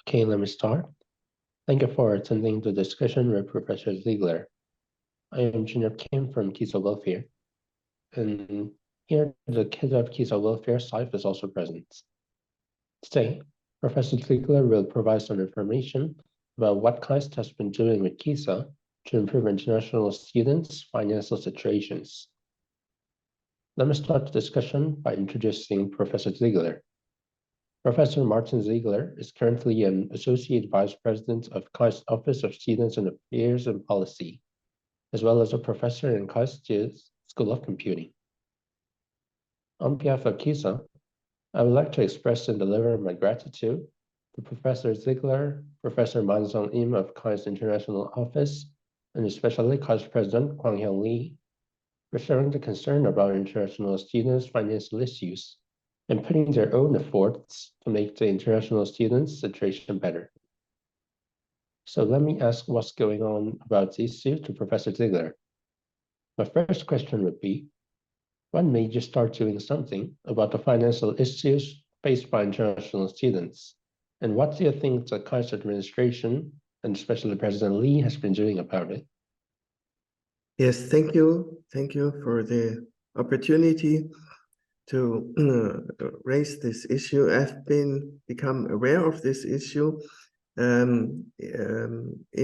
Okay, let me start. Thank you for attending the discussion with Professor Ziegler. I am Junior Kim from KISA Welfare, and here the head of KISA Welfare, Saif, is also present. Today, Professor Ziegler will provide some information about what KISA has been doing with KISA to improve international students' financial situations. Let me start the discussion by introducing Professor Ziegler. Professor Martin Ziegler is currently an Associate Vice President of KISA's Office of Students and Affairs and Policy, as well as a professor in KISA's School of Computing. On behalf of KISA, I would like to express and deliver my gratitude to Professor Ziegler, Professor Manzong Im of KISA's International Office, and especially KISA President Kwang Hyung Lee, for sharing the concern about international students' financial issues and putting their own efforts to make the international students' situation better. So let me ask what's going on about this issue to Professor Ziegler. My first question would be, what made you start doing something about the financial issues faced by international students? And what do you think the KISA administration, and especially President Lee, has been doing about it? Yes, thank you. Thank you for the opportunity to raise this issue. I've become aware of this issue in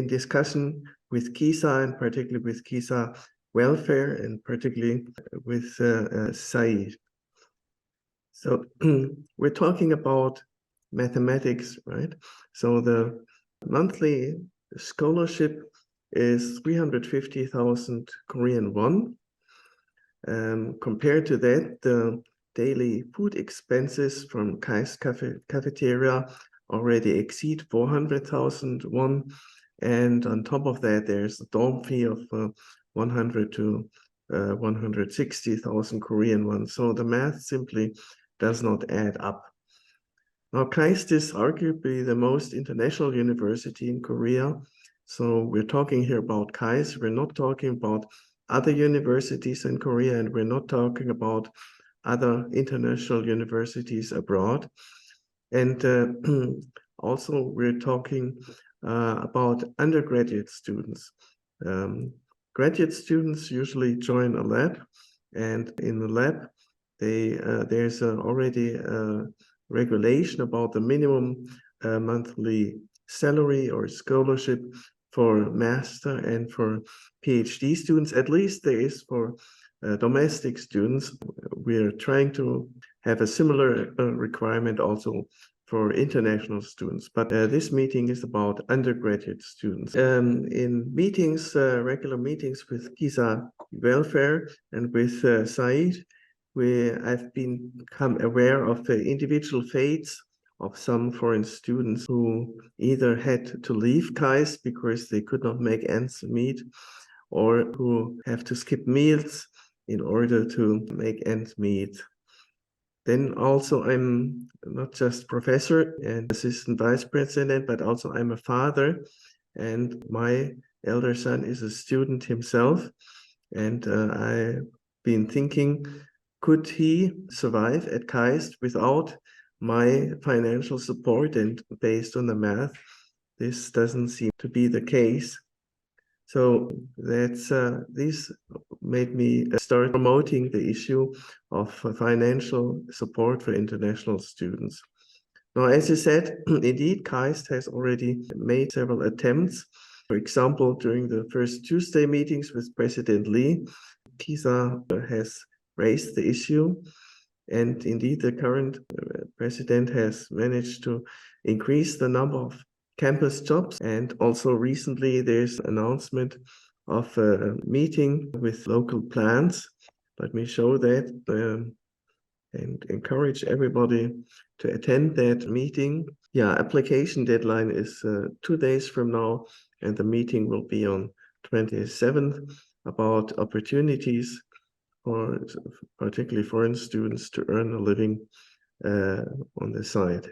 discussion with KISA, and particularly with KISA Welfare, and particularly with Said. So we're talking about mathematics, right? So the monthly scholarship is 350,000 Korean won. Compared to that, the daily food expenses from KISA cafeteria already exceed 400,000 won. And on top of that, there's a dorm fee of 100 to 160,000 Korean won. So the math simply does not add up. Now, KISA is arguably the most international university in Korea. So we're talking here about KISA. We're not talking about other universities in Korea, and we're not talking about other international universities abroad. And also we're talking about undergraduate students. Graduate students usually join a lab, and in the lab, there's already a regulation about the minimum monthly salary or scholarship for master and for PhD students. At least there is for domestic students. We're trying to have a similar requirement also for international students, but this meeting is about undergraduate students. In meetings, regular meetings with KISA Welfare and with Said, I've become aware of the individual fates of some foreign students who either had to leave KISA because they could not make ends meet, or who have to skip meals in order to make ends meet. Then also I'm not just professor and assistant vice president, but also I'm a father, and my elder son is a student himself. And I've been thinking, could he survive at KISA without my financial support? And based on the math, this doesn't seem to be the case. So that's this made me start promoting the issue of financial support for international students. Now, as you said, indeed, KISA has already made several attempts. For example, during the first Tuesday meetings with President Lee, KISA has raised the issue. And indeed, the current president has managed to increase the number of campus jobs. And also recently, there's an announcement of a meeting with local plants. Let me show that and encourage everybody to attend that meeting. Yeah, application deadline is 2 days from now, and the meeting will be on 27th about opportunities for particularly foreign students to earn a living on the side.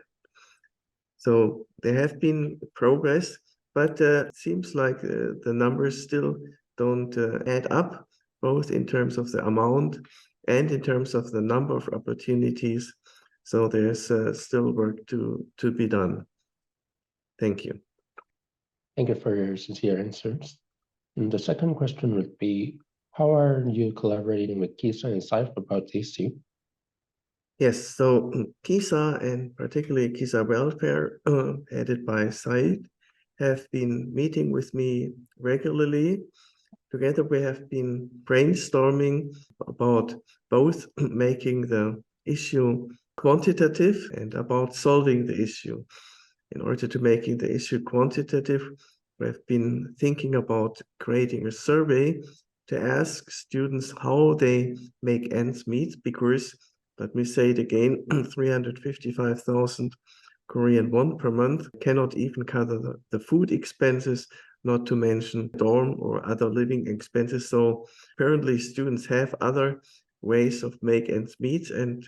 So there have been progress, but it seems like the numbers still don't add up, both in terms of the amount and in terms of the number of opportunities. So there's still work to be done. Thank you. Thank you for your sincere answers. And the second question would be, how are you collaborating with KISA and SIFE about the issue? Yes, so KISA and particularly KISA Welfare, headed by Said, have been meeting with me regularly. Together we have been brainstorming about both making the issue quantitative and about solving the issue. In order to making the issue quantitative, we have been thinking about creating a survey to ask students how they make ends meet, because let me say it again, 355,000 Korean won per month cannot even cover the food expenses, not to mention dorm or other living expenses. So apparently students have other ways of make ends meet, and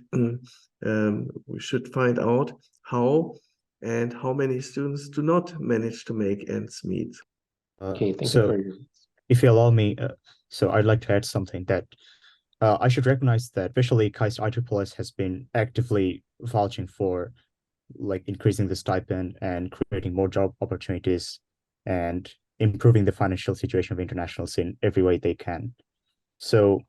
we should find out how and how many students do not manage to make ends meet. Okay, thank you So for your... if you allow me, so I'd like to add something that I should recognize that especially KISA ISSS has been actively vouching for like increasing the stipend and creating more job opportunities and improving the financial situation of internationals in every way they can. So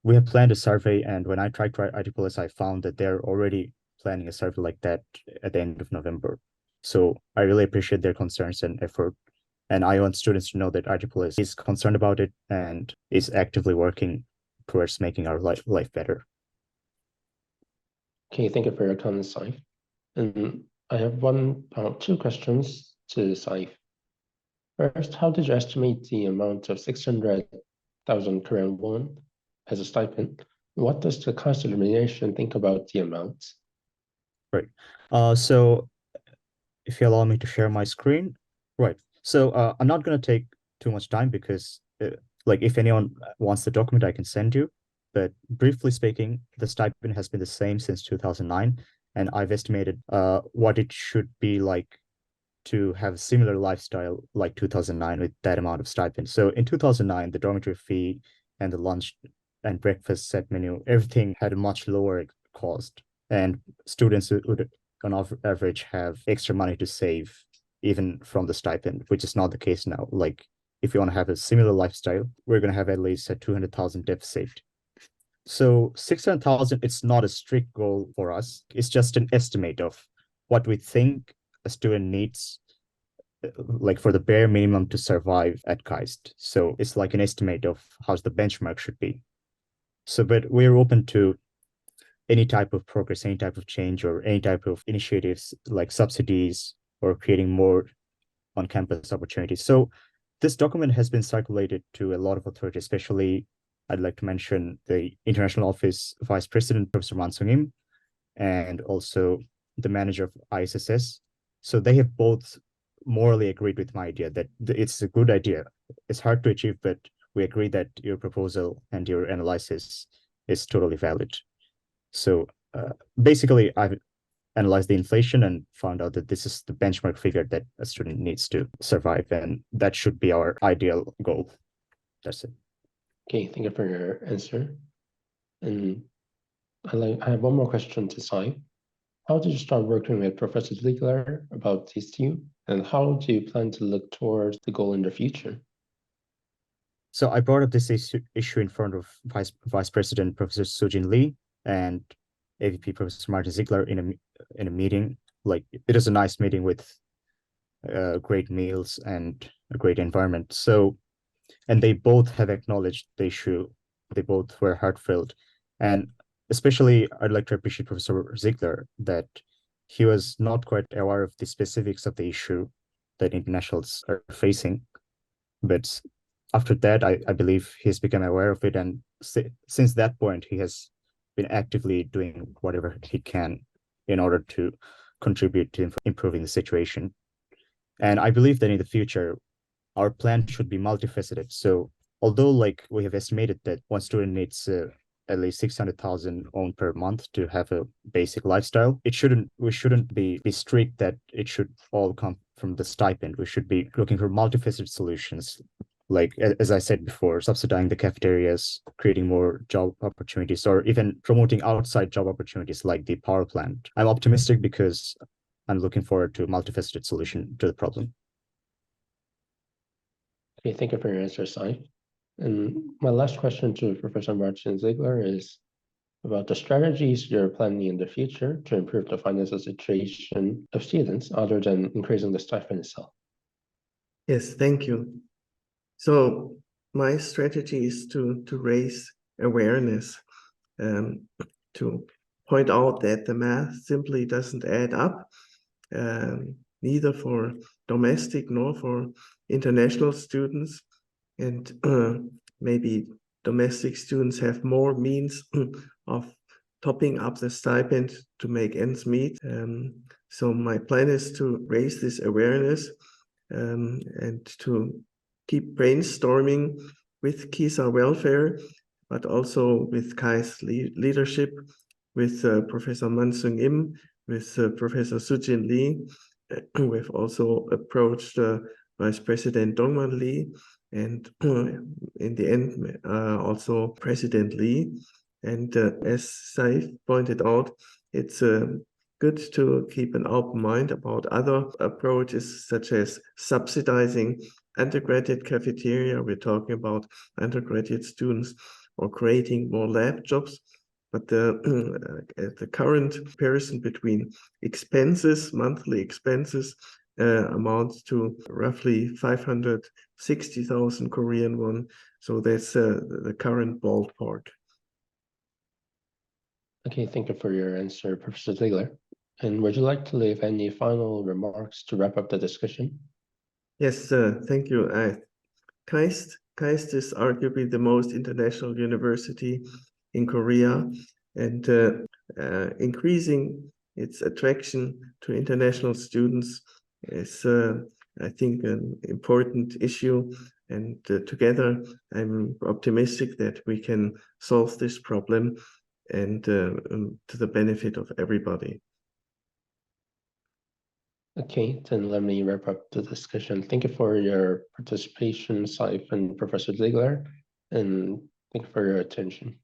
we have planned a survey, and when I tried to write ISSS, I found that they're already planning a survey like that at the end of November. So I really appreciate their concerns and effort. And I want students to know that ISSS is concerned about it and is actively working towards making our life better. Okay, thank you for your comments, Saif. And I have two questions to Saif. First, how did you estimate the amount of 600,000 Korean won as a stipend? What does the KISA denomination think about the amount? Right. So if you allow me to share my screen. Right. So I'm not going to take too much time because like if anyone wants the document, I can send you. But briefly speaking, the stipend has been the same since 2009. And I've estimated what it should be like to have a similar lifestyle like 2009 with that amount of stipend. So in 2009, the dormitory fee and the lunch and breakfast set menu, everything had a much lower cost. And students would, on average, have extra money to save even from the stipend, which is not the case now. Like, if you want to have a similar lifestyle, we're going to have at least a 200,000 deficit. So 600,000, it's not a strict goal for us. It's just an estimate of what we think a student needs, like for the bare minimum to survive at KAIST. So it's like an estimate of how the benchmark should be. So, but we're open to any type of progress, any type of change, or any type of initiatives like subsidies or creating more on-campus opportunities. So this document has been circulated to a lot of authorities, especially I'd like to mention the International Office Vice President, Professor Man Sung-im, and also the manager of ISSS. So they have both morally agreed with my idea that it's a good idea. It's hard to achieve, but we agree that your proposal and your analysis is totally valid. So basically, I've analyzed the inflation and found out that this is the benchmark figure that a student needs to survive, and that should be our ideal goal. That's it. Okay, thank you for your answer. And I have one more question to Saif. How did you start working with Professor Ziegler about this issue, and how do you plan to look towards the goal in the future? So I brought up this issue in front of Vice President Professor Sujin Lee and AVP Professor Martin Ziegler in a meeting. Like, it was a nice meeting with great meals and a great environment. So, and they both have acknowledged the issue. They both were heartfelt, and especially I'd like to appreciate Professor Ziegler that he was not quite aware of the specifics of the issue that internationals are facing, but after that, I believe he's become aware of it, and since that point, he has been actively doing whatever he can in order to contribute to improving the situation. And I believe that in the future, our plan should be multifaceted. So although like we have estimated that one student needs at least 600,000 won per month to have a basic lifestyle, we shouldn't be strict that it should all come from the stipend. We should be looking for multifaceted solutions. Like, as I said before, subsidizing the cafeterias, creating more job opportunities, or even promoting outside job opportunities like the power plant. I'm optimistic because I'm looking forward to a multifaceted solution to the problem. Okay, thank you for your answer, Sai. And my last question to Professor Martin Ziegler is about the strategies you're planning in the future to improve the financial situation of students other than increasing the stipend itself. Yes, thank you. So my strategy is to raise awareness, to point out that the math simply doesn't add up, neither for domestic nor for international students. And maybe domestic students have more means of topping up the stipend to make ends meet. So my plan is to raise this awareness and to keep brainstorming with KISA welfare, but also with KAI's leadership, with Professor Mansung Im, with Professor Sujin Lee. We've also approached Vice President Dongman Lee, and in the end, also President Lee. And as Saif pointed out, it's good to keep an open mind about other approaches, such as subsidizing undergraduate cafeteria. We're talking about undergraduate students, or creating more lab jobs. But the current comparison between expenses, monthly expenses, amounts to roughly 560,000 Korean won. So that's the current ballpark. Okay, thank you for your answer, Professor Ziegler. And would you like to leave any final remarks to wrap up the discussion? Yes, thank you. KAIST is arguably the most international university in Korea, and increasing its attraction to international students is, I think, an important issue. And together, I'm optimistic that we can solve this problem and to the benefit of everybody. Okay, then let me wrap up the discussion. Thank you for your participation, Saif and Professor Ziegler, and thank you for your attention.